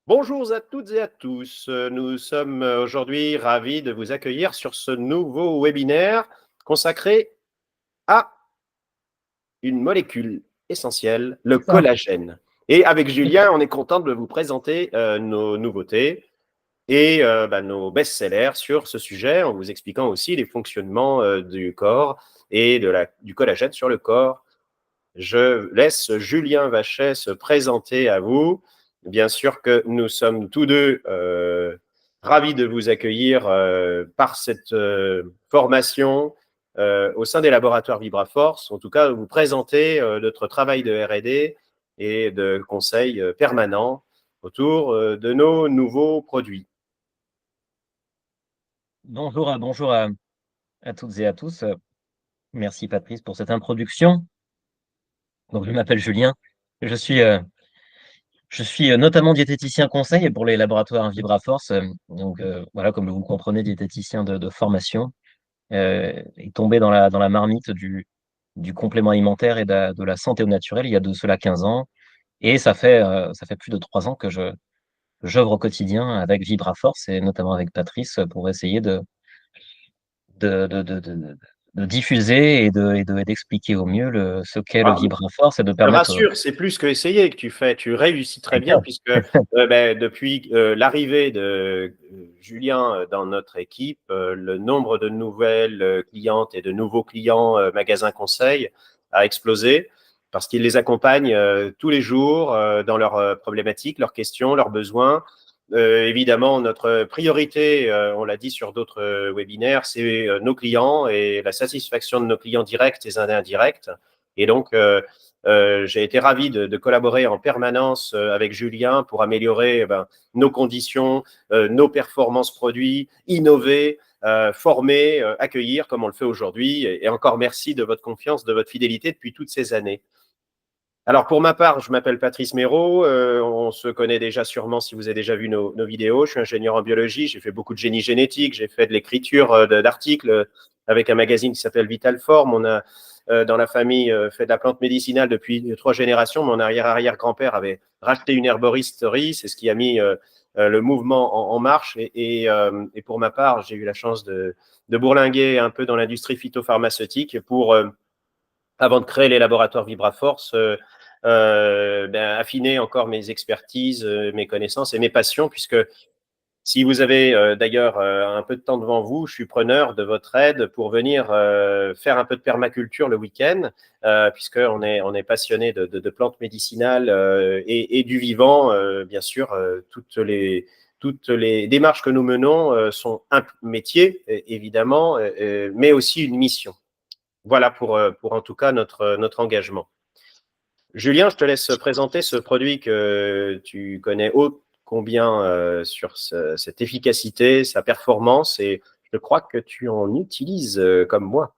Bonjour à toutes et à tous. Nous sommes aujourd'hui ravis de vous accueillir sur ce nouveau webinaire consacré à une molécule essentielle, le C'est ça. collagène. Et avec Julien, on est content de vous présenter nos nouveautés et nos best-sellers sur ce sujet, en vous expliquant aussi les fonctionnements du corps et du collagène sur le corps. Je laisse Julien Vachet se présenter à vous. Bien sûr que nous sommes tous deux ravis de vous accueillir par cette formation au sein des laboratoires VibraForce. En tout cas, vous présenter notre travail de R&D et de conseil permanent autour de nos nouveaux produits. Bonjour à toutes et à tous. Merci Patrice pour cette introduction. Donc, je m'appelle Julien. Je suis, euh, je suis notamment diététicien conseil pour les laboratoires VibraForce. Voilà, comme vous le comprenez, diététicien de formation, et tombé dans la marmite du complément alimentaire et de la santé au naturel il y a de cela 15 ans. Et ça fait plus de 3 ans que j'œuvre au quotidien avec VibraForce et notamment avec Patrice pour essayer de, de, de, de- de diffuser d'expliquer au mieux ce qu'est le Ah, VibraForce et de je te permettre. rassure, c'est plus que essayer que tu fais. Tu réussis très bien puisque depuis l'arrivée de Julien dans notre équipe, le nombre de nouvelles clientes et de nouveaux clients magasins conseil a explosé parce qu'il les accompagne tous les jours dans leurs problématiques, leurs questions, leurs besoins. Évidemment, notre priorité, on l'a dit sur d'autres webinaires, c'est nos clients et la satisfaction de nos clients directs et indirects. Et donc, j'ai été ravi de collaborer en permanence avec Julien pour améliorer nos conditions, nos performances produits, innover, former, accueillir comme on le fait aujourd'hui. Et encore merci de votre confiance, de votre fidélité depuis toutes ces années. Alors pour ma part, je m'appelle Patrice Méraud, on se connaît déjà sûrement si vous avez déjà vu nos vidéos. Je suis ingénieur en biologie, j'ai fait beaucoup de génie génétique, j'ai fait de l'écriture d'articles avec un magazine qui s'appelle Vital Form. On a dans la famille fait de la plante médicinale depuis 3 générations. Mon arrière-arrière-grand-père avait racheté une herboristerie, c'est ce qui a mis le mouvement en marche. Et pour ma part, j'ai eu la chance de bourlinguer un peu dans l'industrie phytopharmaceutique pour avant de créer les laboratoires VibraForce, affiner encore mes expertises, mes connaissances et mes passions, puisque si vous avez d'ailleurs un peu de temps devant vous, je suis preneur de votre aide pour venir faire un peu de permaculture le week-end, puisqu'on est passionné de plantes médicinales et du vivant, bien sûr. Toutes les démarches que nous menons sont un métier, évidemment, mais aussi une mission. Voilà pour en tout cas notre engagement. Julien, je te laisse présenter ce produit que tu connais haut combien sur cette efficacité, sa performance, et je crois que tu en utilises comme moi.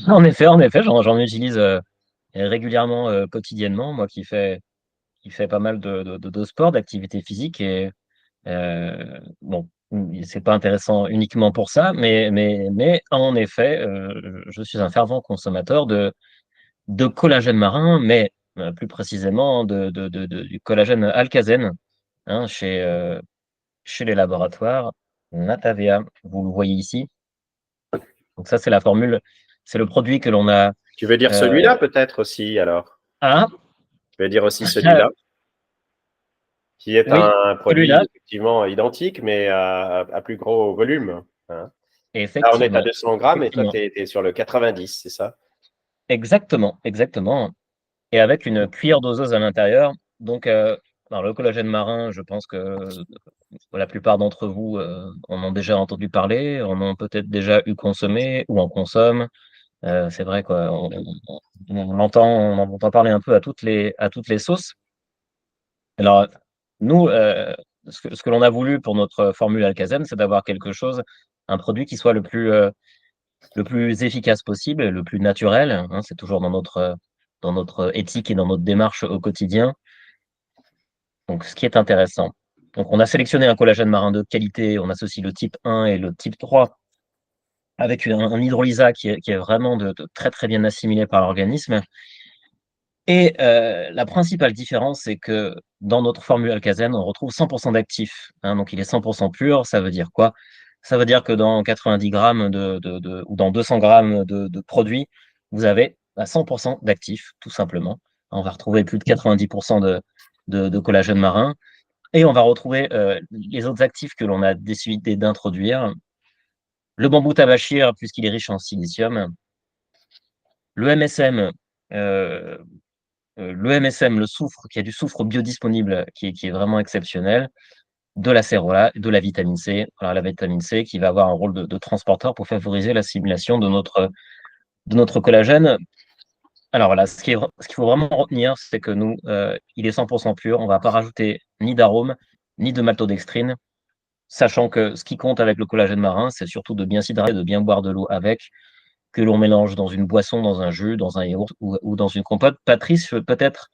En effet, j'en utilise régulièrement, quotidiennement, moi qui fait pas mal de sport, d'activité physique. Et bon, c'est pas intéressant uniquement pour ça, mais en effet, je suis un fervent consommateur de collagène marin, mais plus précisément du collagène alcazène, hein, chez les laboratoires Natavea. Vous le voyez ici. Donc ça, c'est la formule, c'est le produit que l'on a. Tu veux dire euh, celui-là peut-être aussi, alors? ah, Tu veux dire aussi celui-là, qui est oui, un produit celui-là, effectivement identique, mais à plus gros volume, hein. Là, on est à effectivement, 200 grammes et toi, effectivement, tu es sur le 90, c'est ça? exactement, exactement. Et avec une cuillère doseuse à l'intérieur. Donc, alors, le collagène marin, je pense que la plupart d'entre vous en ont déjà entendu parler, en ont peut-être déjà eu consommé ou en consomment. C'est vrai quoi, on en entend parler un peu à toutes les sauces. Alors, nous, ce que l'on a voulu pour notre formule Alcazem, c'est d'avoir quelque chose, un produit qui soit le plus efficace possible, le plus naturel, hein. C'est toujours dans notre éthique et dans notre démarche au quotidien. Donc, ce qui est intéressant. Donc, on a sélectionné un collagène marin de qualité. On associe le type 1 et le type 3 avec un hydrolysa qui est vraiment de très, très bien assimilé par l'organisme. Et la principale différence, c'est que dans notre formule Alkazen, on retrouve 100% d'actifs, hein, donc il est 100% pur. Ça veut dire quoi? Ça veut dire que dans 90 grammes ou dans 200 grammes de produits, vous avez 100% d'actifs, tout simplement. On va retrouver plus de 90% de collagène marin. Et on va retrouver les autres actifs que l'on a décidé d'introduire. Le bambou tabachir, puisqu'il est riche en silicium. Le MSM, euh, le soufre, qui a du soufre biodisponible, qui est vraiment exceptionnel, de l'acérola, de la vitamine C. Alors, la vitamine C qui va avoir un rôle de transporteur pour favoriser l'assimilation de notre collagène. Alors voilà, ce qu'il faut vraiment retenir, c'est que nous, il est 100% pur. On ne va pas rajouter ni d'arôme, ni de maltodextrine, sachant que ce qui compte avec le collagène marin, c'est surtout de bien s'hydrater, de bien boire de l'eau avec, que l'on mélange dans une boisson, dans un jus, dans un yaourt ou dans une compote. Patrice, peut-être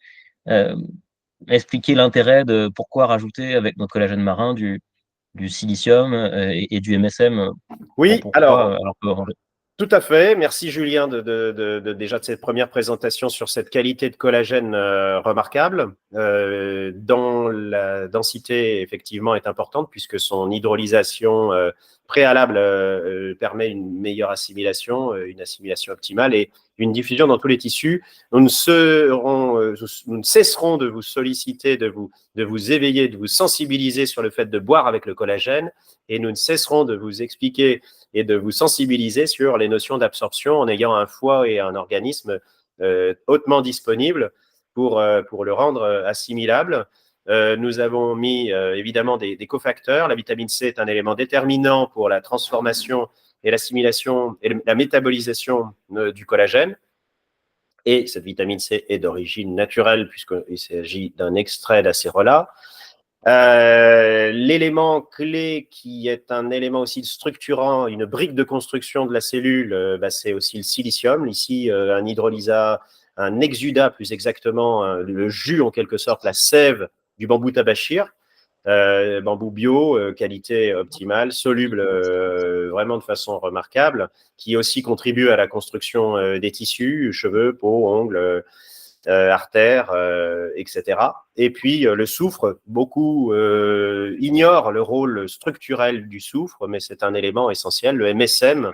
euh, expliquer l'intérêt de pourquoi rajouter avec notre collagène marin du silicium et du MSM. Oui, alors, Pourquoi alors que tout à fait. Merci Julien déjà de cette première présentation sur cette qualité de collagène remarquable, dont la densité effectivement est importante puisque son hydrolysation préalable permet une meilleure assimilation, une assimilation optimale et une diffusion dans tous les tissus. Nous ne cesserons de vous solliciter, de vous éveiller, de vous sensibiliser sur le fait de boire avec le collagène et nous ne cesserons de vous expliquer et de vous sensibiliser sur les notions d'absorption en ayant un foie et un organisme hautement disponible pour le rendre assimilable. Nous avons mis évidemment des cofacteurs. La vitamine C est un élément déterminant pour la transformation et l'assimilation et la métabolisation du collagène. Et cette vitamine C est d'origine naturelle puisqu'il s'agit d'un extrait d'acérola. L'élément clé qui est un élément aussi structurant, une brique de construction de la cellule, c'est aussi le silicium. Ici, un hydrolysa, un exudat plus exactement, le jus en quelque sorte, la sève du bambou tabachir, bambou bio, qualité optimale, soluble vraiment de façon remarquable, qui aussi contribue à la construction des tissus, cheveux, peau, ongles, artères, etc. Et puis le soufre, beaucoup ignorent le rôle structurel du soufre, mais c'est un élément essentiel. Le MSM,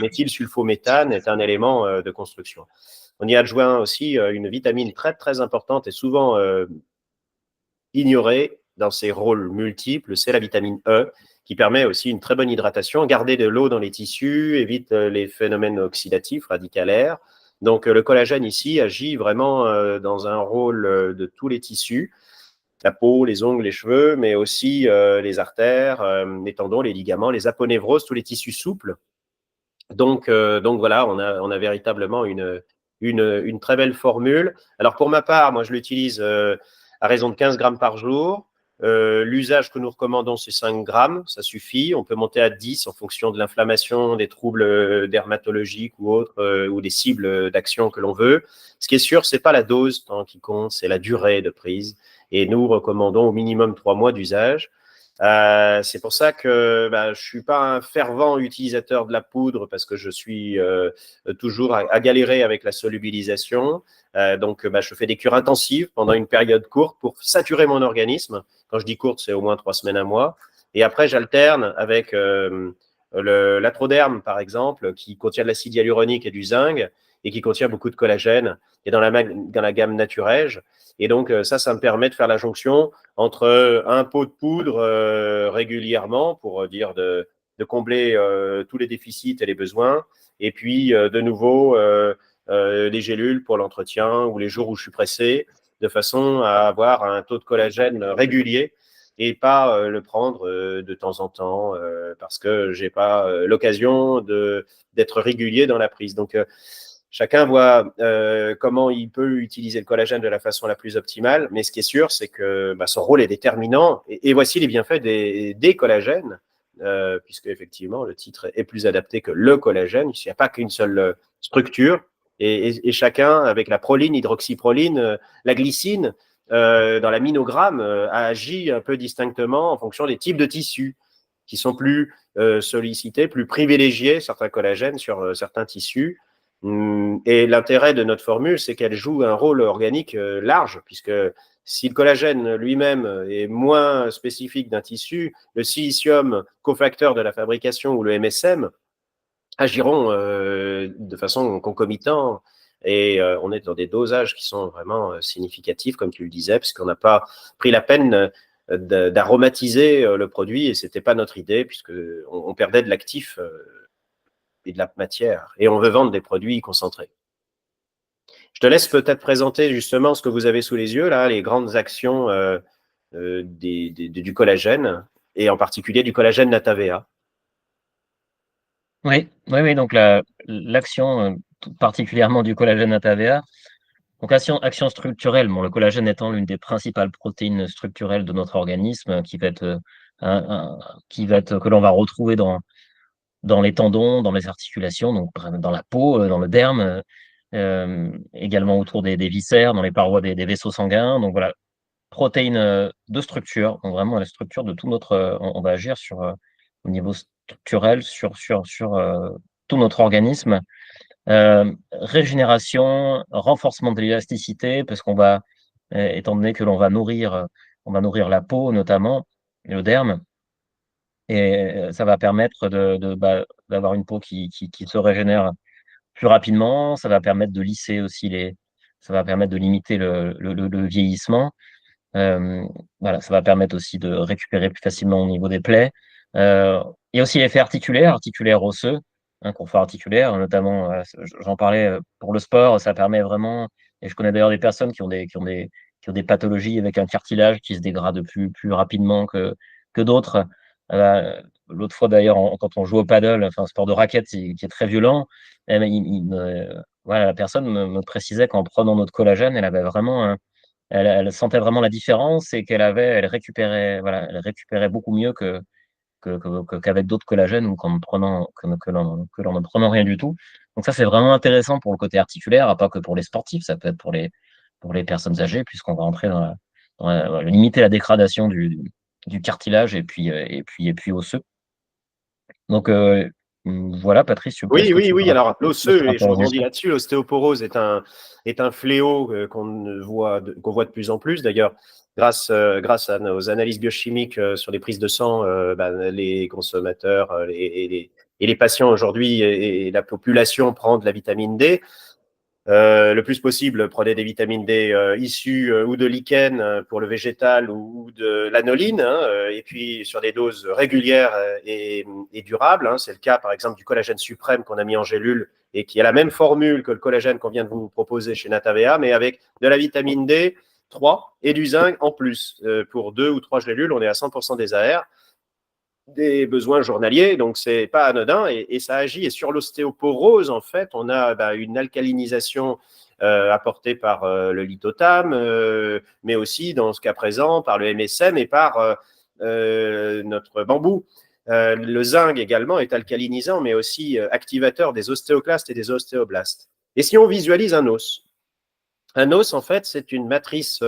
méthylsulfométhane, est un élément de construction. On y adjoint aussi une vitamine très très importante et souvent ignorée dans ses rôles multiples, c'est la vitamine E, qui permet aussi une très bonne hydratation, garder de l'eau dans les tissus, évite les phénomènes oxydatifs, radicalaires. Donc le collagène ici agit vraiment dans un rôle de tous les tissus, la peau, les ongles, les cheveux, mais aussi les artères, les tendons, les ligaments, les aponevroses, tous les tissus souples. Donc voilà, on a véritablement une très belle formule. Alors pour ma part, moi je l'utilise à raison de 15 grammes par jour. L'usage que nous recommandons, c'est 5 grammes, ça suffit. On peut monter à 10 en fonction de l'inflammation, des troubles dermatologiques ou autres, ou des cibles d'action que l'on veut. Ce qui est sûr, c'est pas la dose qui compte, c'est la durée de prise. Et nous recommandons au minimum 3 mois d'usage. C'est pour ça que je ne suis pas un fervent utilisateur de la poudre parce que je suis toujours à galérer avec la solubilisation. Donc, je fais des cures intensives pendant une période courte pour saturer mon organisme. Quand je dis courte, c'est au moins 3 semaines, un mois. Et après, j'alterne avec l'atroderme, par exemple, qui contient de l'acide hyaluronique et du zinc et qui contient beaucoup de collagène et dans la gamme Naturège. Et donc, ça me permet de faire la jonction entre un pot de poudre régulièrement pour dire de combler tous les déficits et les besoins, et puis de nouveau des gélules pour l'entretien ou les jours où je suis pressé, de façon à avoir un taux de collagène régulier et pas le prendre de temps en temps parce que j'ai pas l'occasion d'être régulier dans la prise. Donc, chacun voit comment il peut utiliser le collagène de la façon la plus optimale, mais ce qui est sûr, c'est que son rôle est déterminant. Et voici les bienfaits des collagènes, puisque effectivement le titre est plus adapté que le collagène. Il n'y a pas qu'une seule structure, et chacun, avec la proline, hydroxyproline, la glycine, dans l'aminogramme, agit un peu distinctement en fonction des types de tissus qui sont plus sollicités, plus privilégiés, certains collagènes sur certains tissus. Et l'intérêt de notre formule, c'est qu'elle joue un rôle organique large, puisque si le collagène lui-même est moins spécifique d'un tissu, le silicium, cofacteur de la fabrication, ou le MSM, agiront de façon concomitante. Et on est dans des dosages qui sont vraiment significatifs, comme tu le disais, puisqu'on n'a pas pris la peine d'aromatiser le produit, et ce n'était pas notre idée, puisqu'on perdait de l'actif et de la matière, et on veut vendre des produits concentrés. Je te laisse peut-être présenter justement ce que vous avez sous les yeux, là, les grandes actions du collagène, et en particulier du collagène Natavea. Oui, oui, oui, donc l'action tout particulièrement du collagène ATAVR. Donc action structurelle, bon, le collagène étant l'une des principales protéines structurelles de notre organisme, que l'on va retrouver dans les tendons, dans les articulations, donc dans la peau, dans le derme, également autour des viscères, dans les parois des vaisseaux sanguins. Donc voilà, protéines de structure, donc vraiment la structure de tout notre. On va agir au niveau structurel sur tout notre organisme. Régénération, renforcement de l'élasticité, parce qu'on va, étant donné que on va nourrir la peau notamment, et le derme, et ça va permettre d'avoir une peau qui se régénère plus rapidement. Ça va permettre de lisser aussi ça va permettre de limiter le vieillissement. Euh, voilà, ça va permettre aussi de récupérer plus facilement au niveau des plaies. Il y a aussi l'effet articulaire osseux, confort articulaire, notamment, j'en parlais pour le sport, ça permet vraiment, et je connais d'ailleurs des personnes qui ont des pathologies avec un cartilage qui se dégrade plus rapidement que d'autres. L'autre fois d'ailleurs, quand on joue au paddle, enfin un sport de raquette qui est très violent, voilà, la personne me précisait qu'en prenant notre collagène, elle avait vraiment elle sentait vraiment la différence, et elle récupérait beaucoup mieux qu'avec d'autres collagènes, ou qu'en prenant, que l'on ne prenant rien du tout. Donc ça, c'est vraiment intéressant pour le côté articulaire, pas que pour les sportifs, ça peut être pour les personnes âgées, puisqu'on va entrer voilà, limiter la dégradation du cartilage, et puis osseux. Donc voilà, Patrice, est-ce Oui, que oui, tu veux oui. rajouter Alors, quelque chose par l'osseux, et je rapport aux rebondis ossements? là-dessus, l'ostéoporose est un fléau qu'on voit de plus en plus. D'ailleurs, grâce à nos analyses biochimiques sur les prises de sang, les consommateurs et les patients aujourd'hui, et la population prend de la vitamine D. Le plus possible, prenez des vitamines D issues ou de lichen pour le végétal, ou de l'anoline, hein, et puis sur des doses régulières et durables. Hein. C'est le cas, par exemple, du collagène suprême qu'on a mis en gélule, et qui a la même formule que le collagène qu'on vient de vous proposer chez Natavea, mais avec de la vitamine D 3 et du zinc en plus. Pour 2 ou 3 gélules, on est à 100% des AR, des besoins journaliers, donc c'est pas anodin, et ça agit. Et sur l'ostéoporose, en fait, on a une alcalinisation apportée par le lithotam, mais aussi, dans ce cas présent, par le MSM et par notre bambou. Le zinc également est alcalinisant, mais aussi activateur des ostéoclastes et des ostéoblastes. Et si on visualise un os, en fait, c'est une matrice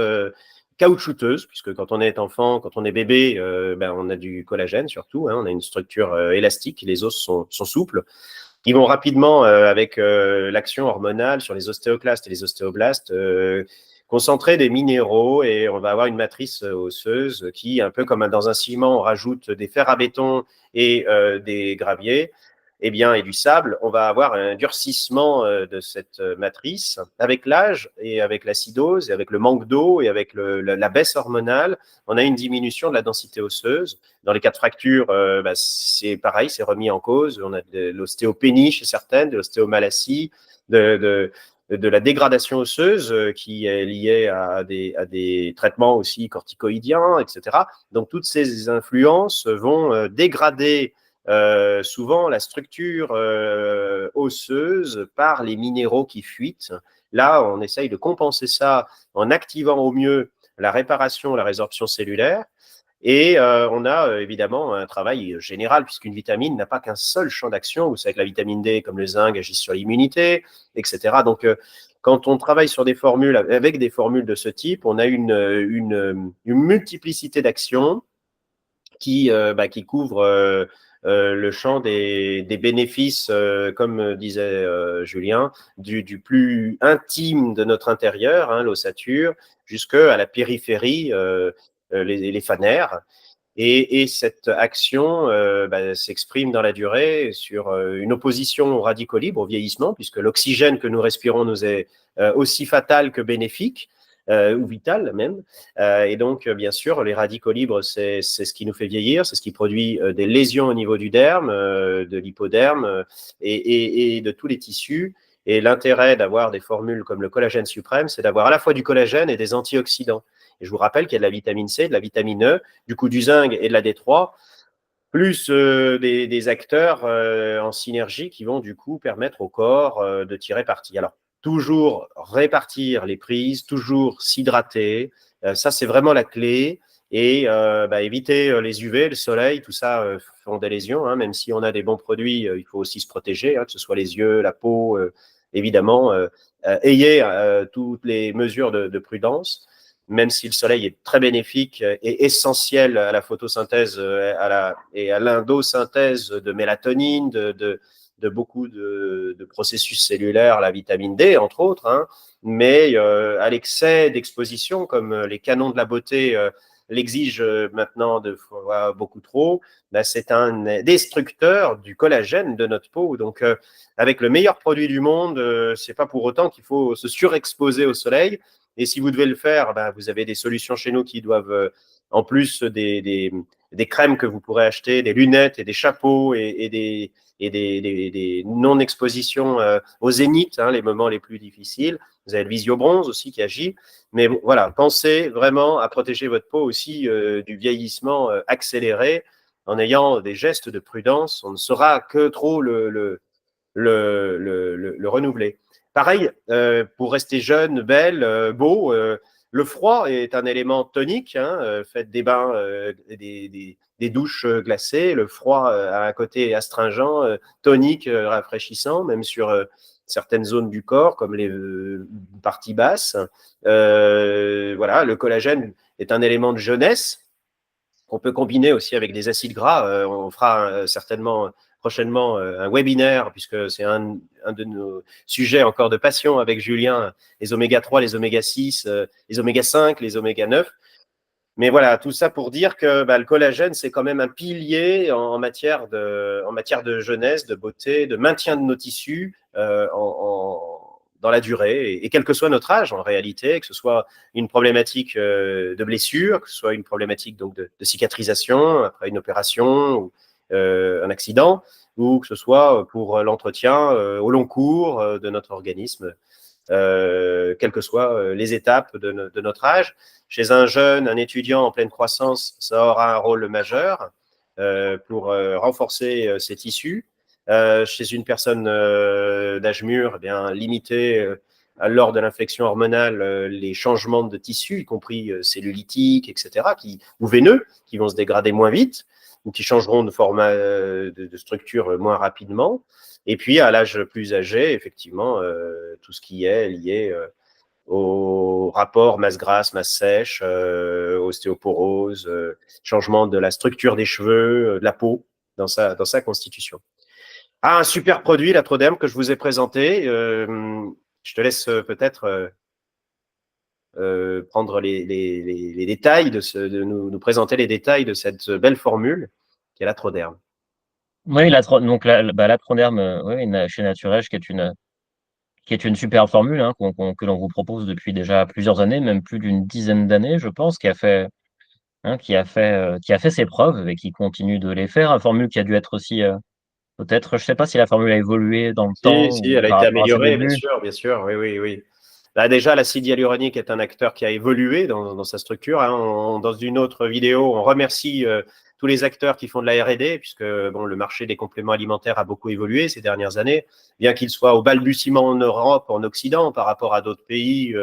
caoutchouteuse, puisque quand on est enfant, quand on est bébé, on a du collagène surtout, hein, on a une structure élastique, les os sont souples. Ils vont rapidement, avec l'action hormonale sur les ostéoclastes et les ostéoblastes, concentrer des minéraux, et on va avoir une matrice osseuse qui, un peu comme dans un ciment, on rajoute des fers à béton et des graviers, et du sable, on va avoir un durcissement de cette matrice. Avec l'âge, et avec l'acidose, et avec le manque d'eau, et avec la baisse hormonale, on a une diminution de la densité osseuse. Dans les cas de fracture, c'est pareil, c'est remis en cause. On a de l'ostéopénie chez certaines, de l'ostéomalacie, de la dégradation osseuse qui est liée à des traitements aussi corticoïdiens, etc. Donc, toutes ces influences vont dégrader souvent la structure osseuse par les minéraux qui fuitent. Là, on essaye de compenser ça en activant au mieux la réparation, la résorption cellulaire. Et on a évidemment un travail général, puisqu'une vitamine n'a pas qu'un seul champ d'action. Vous savez que la vitamine D, comme le zinc, agit sur l'immunité, etc. Donc, quand on travaille sur des formules, avec des formules de ce type, on a une multiplicité d'actions qui couvrent le champ des bénéfices, comme disait Julien, du plus intime de notre intérieur, hein, l'ossature, jusqu'à la périphérie, les fanères. Et cette action s'exprime dans la durée sur une opposition aux radicaux libres, au vieillissement, puisque l'oxygène que nous respirons nous est aussi fatal que bénéfique, ou vital même. Et donc, bien sûr, les radicaux libres, c'est ce qui nous fait vieillir, c'est ce qui produit des lésions au niveau du derme, de l'hypoderme et de tous les tissus. Et l'intérêt d'avoir des formules comme le collagène suprême, c'est d'avoir à la fois du collagène et des antioxydants. Et je vous rappelle qu'il y a de la vitamine C, de la vitamine E, du coup du zinc et de la D3, plus des acteurs en synergie qui vont du coup permettre au corps de tirer parti. Alors, toujours répartir les prises, toujours s'hydrater, ça c'est vraiment la clé. Et éviter les UV, le soleil, tout ça font des lésions, hein, même si on a des bons produits, il faut aussi se protéger, hein, que ce soit les yeux, la peau, évidemment. Ayez toutes les mesures de prudence, même si le soleil est très bénéfique et essentiel à la photosynthèse et à l'endosynthèse de mélatonine, de beaucoup de processus cellulaires, la vitamine D, entre autres, hein, mais à l'excès d'exposition, comme les canons de la beauté l'exigent maintenant de fois beaucoup trop, c'est un destructeur du collagène de notre peau. Donc, avec le meilleur produit du monde, c'est pas pour autant qu'il faut se surexposer au soleil. Et si vous devez le faire, vous avez des solutions chez nous qui doivent, en plus des crèmes que vous pourrez acheter, des lunettes et des chapeaux et des non-expositions au zénith, hein, les moments les plus difficiles. Vous avez le visio-bronze aussi qui agit. Mais bon, voilà, pensez vraiment à protéger votre peau aussi du vieillissement accéléré en ayant des gestes de prudence. On ne saura que trop le renouveler. Pareil, pour rester jeune, belle, beau, le froid est un élément tonique. Hein, faites des bains, des douches glacées. Le froid a un côté astringent, tonique, rafraîchissant, même sur certaines zones du corps, comme les parties basses. Voilà, le collagène est un élément de jeunesse qu'on peut combiner aussi avec des acides gras. On fera certainement prochainement un webinaire, puisque c'est un de nos sujets encore de passion avec Julien, les oméga 3, les oméga 6, les oméga 5, les oméga 9. Mais voilà, tout ça pour dire que le collagène, c'est quand même un pilier en matière de jeunesse, de beauté, de maintien de nos tissus dans la durée, et quel que soit notre âge en réalité, que ce soit une problématique de blessure, que ce soit une problématique donc de cicatrisation après une opération ou un accident, ou que ce soit pour l'entretien au long cours de notre organisme, quelles que soient les étapes de notre âge. Chez un jeune, un étudiant en pleine croissance, ça aura un rôle majeur pour renforcer ses tissus. Chez une personne d'âge mûr, eh bien, limiter lors de l'infection hormonale les changements de tissus, y compris cellulitiques, etc., ou veineux, qui vont se dégrader moins vite ou qui changeront de format, de structure moins rapidement. Et puis, à l'âge plus âgé, effectivement, tout ce qui est lié au rapport masse grasse, masse sèche, ostéoporose, changement de la structure des cheveux, de la peau dans sa constitution. Un super produit, la Troderm, que je vous ai présenté. Je te laisse peut-être prendre les détails, de nous présenter les détails de cette belle formule qui est la Troderm. Oui, donc la Troderm, chez Naturesh, qui est une super formule, hein, que l'on vous propose depuis déjà plusieurs années, même plus d'une dizaine d'années, je pense, qui a fait ses preuves et qui continue de les faire. Une formule qui a dû être aussi, peut-être, je sais pas si la formule a évolué dans le temps Si, ou elle a par été rapport à ses améliorée, débuts. bien sûr, oui, oui, oui. Là, déjà, l'acide hyaluronique est un acteur qui a évolué dans sa structure. Hein. Dans une autre vidéo, on remercie tous les acteurs qui font de la R&D, puisque bon, le marché des compléments alimentaires a beaucoup évolué ces dernières années, bien qu'il soit au balbutiement en Europe, en Occident, par rapport à d'autres pays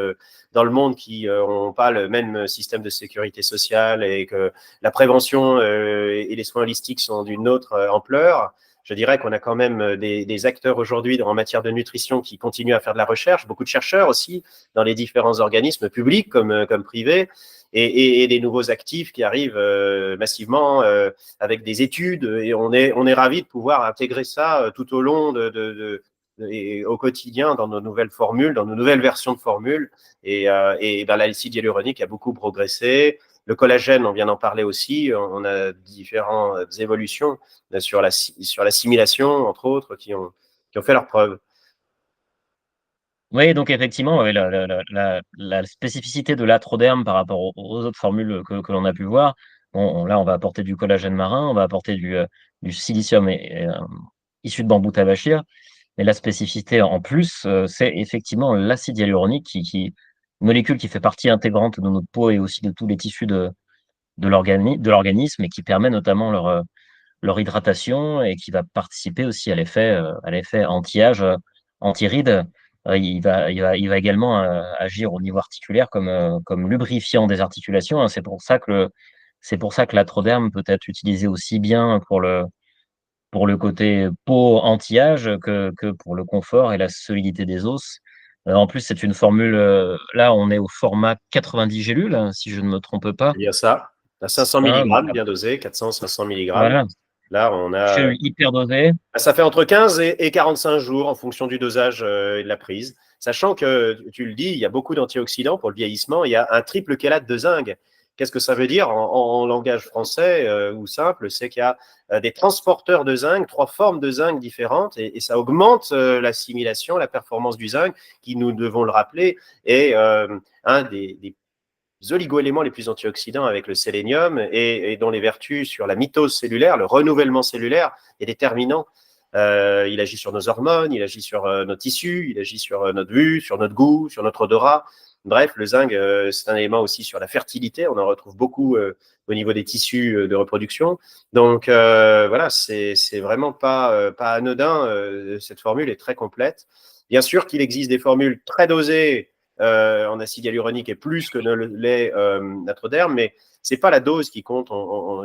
dans le monde qui n'ont pas le même système de sécurité sociale et que la prévention et les soins holistiques sont d'une autre ampleur. Je dirais qu'on a quand même des acteurs aujourd'hui en matière de nutrition qui continuent à faire de la recherche, beaucoup de chercheurs aussi dans les différents organismes publics comme privés, et des nouveaux actifs qui arrivent massivement avec des études, et on est ravis de pouvoir intégrer ça tout au long et au quotidien dans nos nouvelles formules, dans nos nouvelles versions de formules. Et dans l'acide hyaluronique a beaucoup progressé. Le collagène, on vient d'en parler aussi. On a différentes évolutions sur l'assimilation, entre autres, qui ont fait leurs preuves. Oui, donc effectivement, ouais, la spécificité de l'atroderme par rapport aux autres formules que l'on a pu voir, là, on va apporter du collagène marin, on va apporter du silicium issu de bambou tabachir, mais la spécificité en plus, c'est effectivement l'acide hyaluronique, une molécule qui fait partie intégrante de notre peau et aussi de tous les tissus de l'organisme et qui permet notamment leur hydratation et qui va participer aussi à l'effet anti-âge, anti-rides. Il va également agir au niveau articulaire comme lubrifiant des articulations, hein. C'est pour ça que l'atroderme peut être utilisé aussi bien pour le côté peau anti-âge que pour le confort et la solidité des os. En plus, c'est une formule, là, on est au format 90 gélules, hein, si je ne me trompe pas. Il y a ça, à 500 Hein, donc, mg, bien dosé, 400-500 mg. voilà, Là, on a gélule hyper dosée. ça fait entre 15 et 45 jours en fonction du dosage et de la prise. Sachant que, tu le dis, il y a beaucoup d'antioxydants pour le vieillissement. Il y a un triple chélate de zinc. Qu'est-ce que ça veut dire en langage français ou simple? C'est qu'il y a des transporteurs de zinc, 3 formes de zinc différentes, et ça augmente l'assimilation, la performance du zinc, qui, nous devons le rappeler, est un des oligoéléments les plus antioxydants avec le sélénium, et dont les vertus sur la mitose cellulaire, le renouvellement cellulaire, est déterminant. Il agit sur nos hormones, il agit sur nos tissus, il agit sur notre vue, sur notre goût, sur notre odorat. Bref, le zinc, c'est un élément aussi sur la fertilité. On en retrouve beaucoup au niveau des tissus de reproduction. Donc voilà, c'est vraiment pas anodin. Cette formule est très complète. Bien sûr qu'il existe des formules très dosées en acide hyaluronique et plus que ne l'est Notre-Dame, mais c'est pas la dose qui compte.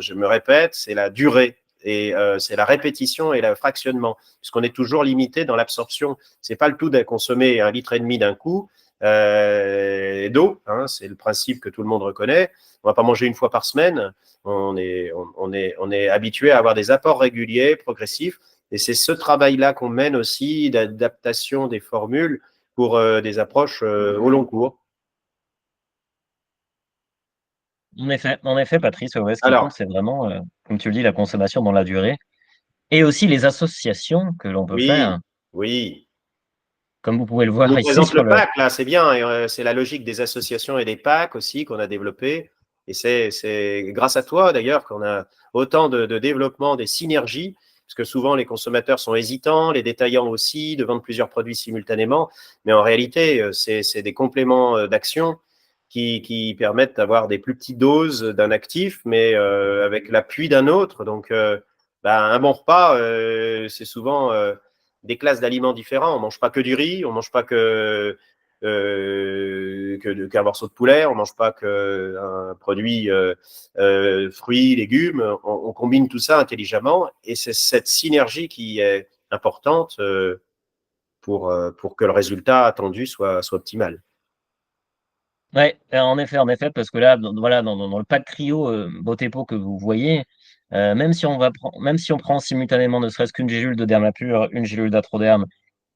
Je me répète, c'est la durée. Et c'est la répétition et le fractionnement, puisqu'on est toujours limité dans l'absorption. C'est pas le tout de consommer 1,5 litre d'un coup d'eau, hein, c'est le principe que tout le monde reconnaît. On va pas manger une fois par semaine. On est habitué à avoir des apports réguliers, progressifs, et c'est ce travail-là qu'on mène aussi d'adaptation des formules pour des approches au long cours. En effet, Patrice, ouais, ce qui Alors, compte, c'est vraiment, comme tu le dis, la consommation dans la durée et aussi les associations que l'on peut oui, faire, oui. comme vous pouvez le Tu voir nous ici présentes le sur le. pack, là, c'est bien. C'est la logique des associations et des packs aussi qu'on a développé. Et c'est grâce à toi, d'ailleurs, qu'on a autant de développement, des synergies, parce que souvent les consommateurs sont hésitants, les détaillants aussi, de vendre plusieurs produits simultanément. Mais en réalité, c'est des compléments d'action qui permettent d'avoir des plus petites doses d'un actif, mais avec l'appui d'un autre. Donc, un bon repas, c'est souvent des classes d'aliments différents. On ne mange pas que du riz, on ne mange pas qu'un morceau de poulet, on ne mange pas qu'un produit fruits, légumes. On combine tout ça intelligemment, et c'est cette synergie qui est importante pour que le résultat attendu soit optimal. Ouais, en effet, parce que là, voilà, dans le pack Cryo Botepo que vous voyez, même si on prend simultanément ne serait-ce qu'une gélule de Dermapure, une gélule d'Atroderme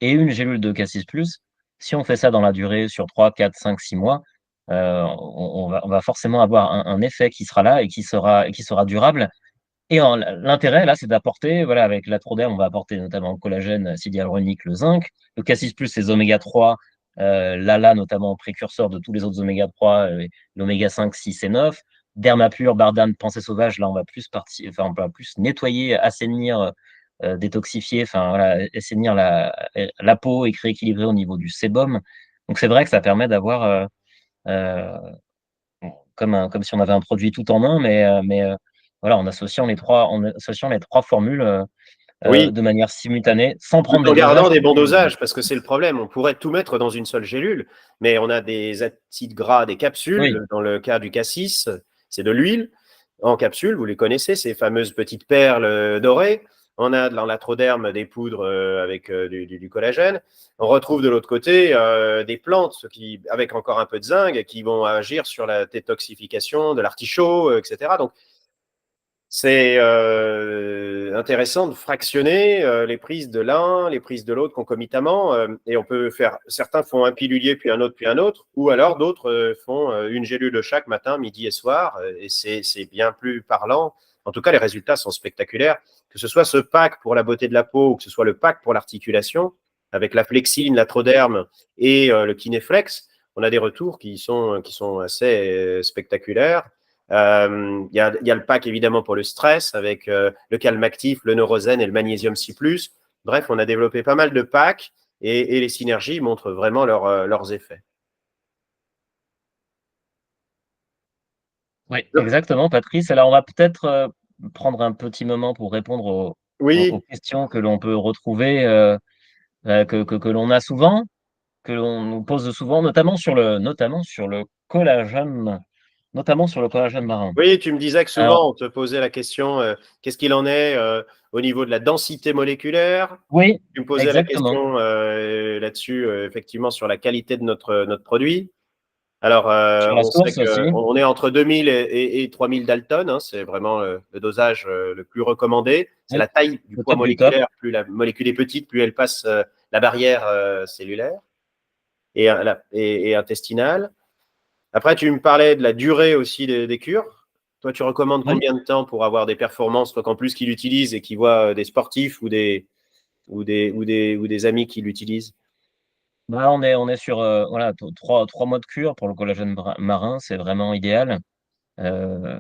et une gélule de Cassis Plus, si on fait ça dans la durée sur 3, 4, 5, 6 mois, on va forcément avoir un effet qui sera là et qui sera durable. Et l'intérêt, là, c'est d'apporter, voilà, avec l'Atroderme, on va apporter notamment le collagène, l'acide hyaluronique, le zinc. Le cassis plus, les oméga 3, l'ALA, notamment précurseur de tous les autres oméga 3, l'oméga 5, 6 et 9. Dermapure, Bardane, Pensée sauvage, là, on va plus nettoyer, assainir, détoxifier, enfin, voilà, assainir la peau et rééquilibrer au niveau du sébum. Donc, c'est vrai que ça permet d'avoir, euh, comme si on avait un produit tout en un, mais voilà, en associant les trois formules Oui, de manière simultanée, sans tout prendre en des dosages gardant des qui bons sont élevés. dosages, parce que c'est le problème. On pourrait tout mettre dans une seule gélule, mais on a des acides gras, des Oui, capsules. Dans le cas du cassis, c'est de l'huile en capsule. Vous les connaissez, ces fameuses petites perles dorées. on a dans l'atroderme des poudres avec du collagène. On retrouve de l'autre côté des plantes avec encore un peu de zinc qui vont agir sur la détoxification de l'artichaut, etc. Donc, c'est intéressant de fractionner les prises de l'un, les prises de l'autre concomitamment. Et on peut faire, certains font un pilulier, puis un autre, ou alors d'autres font une gélule de chaque matin, midi et soir. Et c'est bien plus parlant. En tout cas, les résultats sont spectaculaires. Que ce soit ce pack pour la beauté de la peau, ou que ce soit le pack pour l'articulation, avec la flexine, l'atroderme et le Kineflex, on a des retours qui sont assez spectaculaires. Il y a le pack évidemment pour le stress avec le calme actif, le neurosène et le magnésium 6+. Bref, on a développé pas mal de packs et les synergies montrent vraiment leurs effets. Oui, exactement, Patrice. Alors, on va peut-être prendre un petit moment pour répondre aux Oui, questions que l'on peut retrouver, que l'on a souvent, que l'on nous pose souvent, notamment sur le collagène marin. oui, tu me disais que Alors, souvent on te posait la question qu'est-ce qu'il en est au niveau de la densité moléculaire. oui, Tu me posais la exactement. question là-dessus, effectivement, sur la qualité de notre produit. Alors, Sur la on sait source aussi. qu'on est entre 2000 et 3000 Dalton, hein, c'est vraiment le dosage le plus recommandé. C'est Oui, la taille du le poids top du top. moléculaire. Plus la molécule est petite, plus elle passe la barrière cellulaire et intestinale. Après, tu me parlais de la durée aussi des cures. Toi, tu recommandes Oui. combien de temps pour avoir des performances, toi qu'en plus qui l'utilisent et qui voient des sportifs ou des amis qui l'utilisent? Bah, on est sur voilà, 3 mois de cure pour le collagène marin, c'est vraiment idéal. Euh,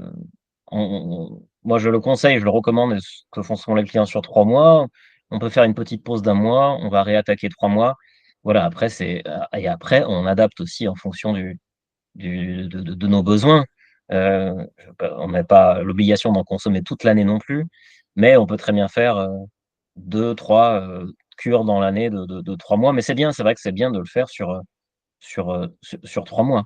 Moi, je le conseille, je le recommande, et ce que font souvent les clients sur 3 mois. On peut faire une petite pause d'un mois, on va réattaquer 3 mois. Voilà, après, et après, on adapte aussi en fonction de nos besoins. On n'a pas l'obligation d'en consommer toute l'année non plus, mais on peut très bien faire 2, 3 cures dans l'année de 3 mois. Mais c'est vrai que c'est bien de le faire sur 3 mois.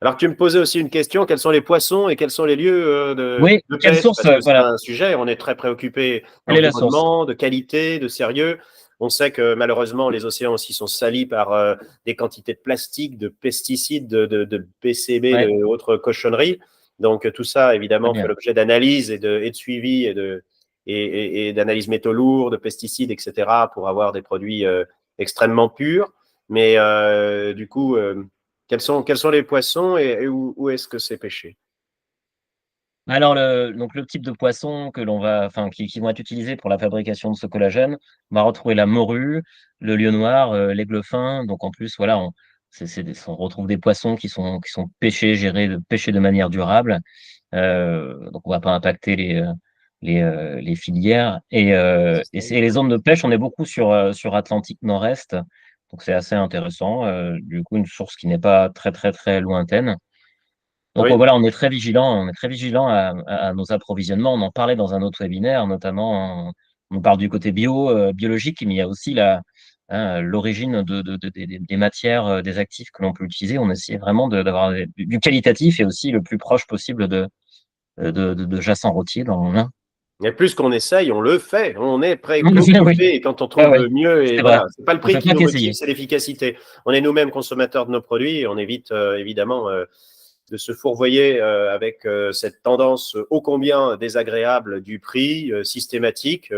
Alors, tu me posais aussi une question, quels sont les poissons et quels sont les lieux Oui, de quelle pêche? source, Parce que c'est voilà, un sujet, on est très préoccupé quelle est la source? d'environnement, de qualité, de sérieux. On sait que malheureusement, les océans aussi sont salis par des quantités de plastique, de pesticides, de PCB, Ouais, de autres cochonneries. Donc, tout ça, très évidemment, fait bien. l'objet d'analyse et de suivi et d'analyse métaux lourds, de pesticides, etc., pour avoir des produits extrêmement purs. Mais du coup, quels sont les poissons et où est-ce que c'est pêché? Alors donc le type de poisson qui vont être utilisés pour la fabrication de ce collagène, on va retrouver la morue, le lieu noir, l'aigle fin. Donc en plus, voilà, on retrouve des poissons qui sont pêchés de manière durable. Donc on va pas impacter les filières. Et les zones de pêche, on est beaucoup sur Atlantique Nord-Est. Donc c'est assez intéressant. Du coup, une source qui n'est pas très très très lointaine. Donc Oui, voilà, on est très vigilant à nos approvisionnements. On en parlait dans un autre webinaire, notamment, on parle du côté biologique, mais il y a aussi l'origine des matières, des actifs que l'on peut utiliser. On essaie vraiment d'avoir du qualitatif et aussi le plus proche possible de Jacen Rottier dans l'Ain. mais plus qu'on essaye, on le fait. On est Oui, préoccupé et quand on ouais, trouve ouais, mieux, et c'est vrai. voilà, c'est pas le On prix fait qui pas nous motive, qu'essayer. c'est l'efficacité. On est nous-mêmes consommateurs de nos produits et on évite évidemment de se fourvoyer avec cette tendance ô combien désagréable du prix systématique.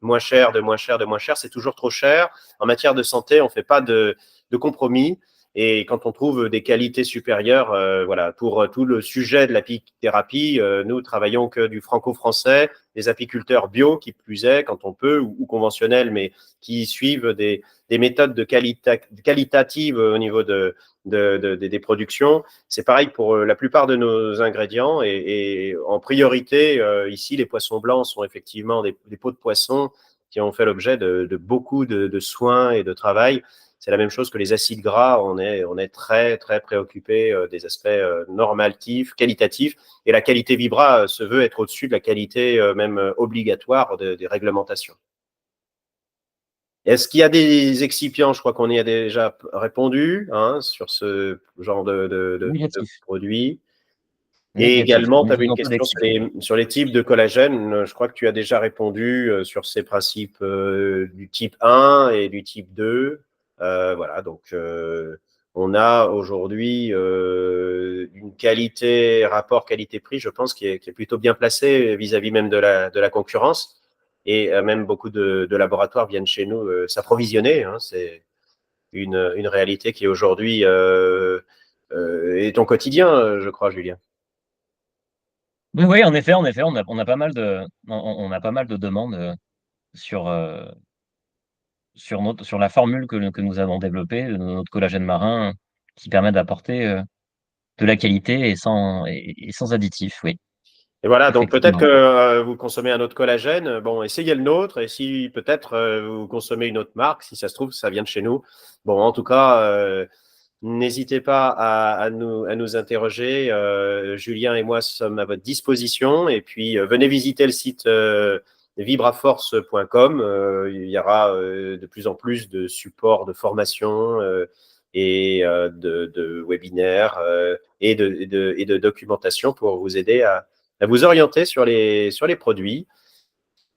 Moins cher, de moins cher, de moins cher, c'est toujours trop cher. En matière de santé, on ne fait pas de compromis. Et quand on trouve des qualités supérieures, voilà, pour tout le sujet de l'apithérapie, nous travaillons que du franco-français, des apiculteurs bio qui plus est, quand on peut, ou conventionnels, mais qui suivent des méthodes qualitatives au niveau des productions. C'est pareil pour la plupart de nos ingrédients et en priorité, ici, les poissons blancs sont effectivement des peaux de poisson qui ont fait l'objet de beaucoup de soins et de travail. C'est la même chose que les acides gras. On est très, très préoccupé des aspects normatifs, qualitatifs. Et la qualité Vibra se veut être au-dessus de la qualité même obligatoire des réglementations. Est-ce qu'il y a des excipients? Je crois qu'on y a déjà répondu hein, sur ce genre de Négatif. produit. Et négatif. également, On tu avais utilise une un peu question d'excès. sur les types de collagène. Je crois que tu as déjà répondu sur ces principes du type 1 et du type 2. Voilà, donc on a aujourd'hui une qualité, rapport qualité-prix, je pense, qui est plutôt bien placé vis-à-vis même de la concurrence. Et même beaucoup de laboratoires viennent chez nous s'approvisionner. Hein, c'est une réalité qui aujourd'hui est ton quotidien, je crois, Julien. Oui, oui, en effet, on a pas mal on a pas mal de demandes sur, sur la formule que nous avons développée, notre collagène marin, qui permet d'apporter de la qualité et sans additifs, oui, Et voilà, donc peut-être que effectivement. vous consommez un autre collagène. Bon, essayez le nôtre. Et si peut-être vous consommez une autre marque, si ça se trouve, ça vient de chez nous. Bon, en tout cas, n'hésitez pas à nous interroger. Julien et moi sommes à votre disposition. Et puis, venez visiter le site vibraforce.com. Il y aura de plus en plus de supports de formation et de webinaires et de documentation pour vous aider à vous orienter sur les produits.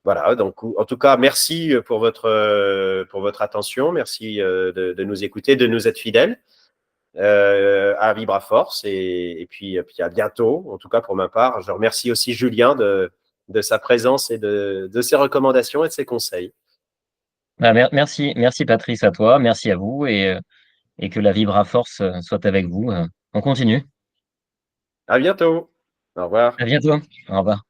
Voilà, donc en tout cas, merci pour votre attention, merci de nous écouter, de nous être fidèles à VibraForce puis à bientôt. En tout cas, pour ma part, je remercie aussi Julien de sa présence et de ses recommandations et de ses conseils. Bah, merci, merci Patrice à toi, merci à vous et que la Vibra Force soit avec vous. On continue. À bientôt. Au revoir. À bientôt. Au revoir.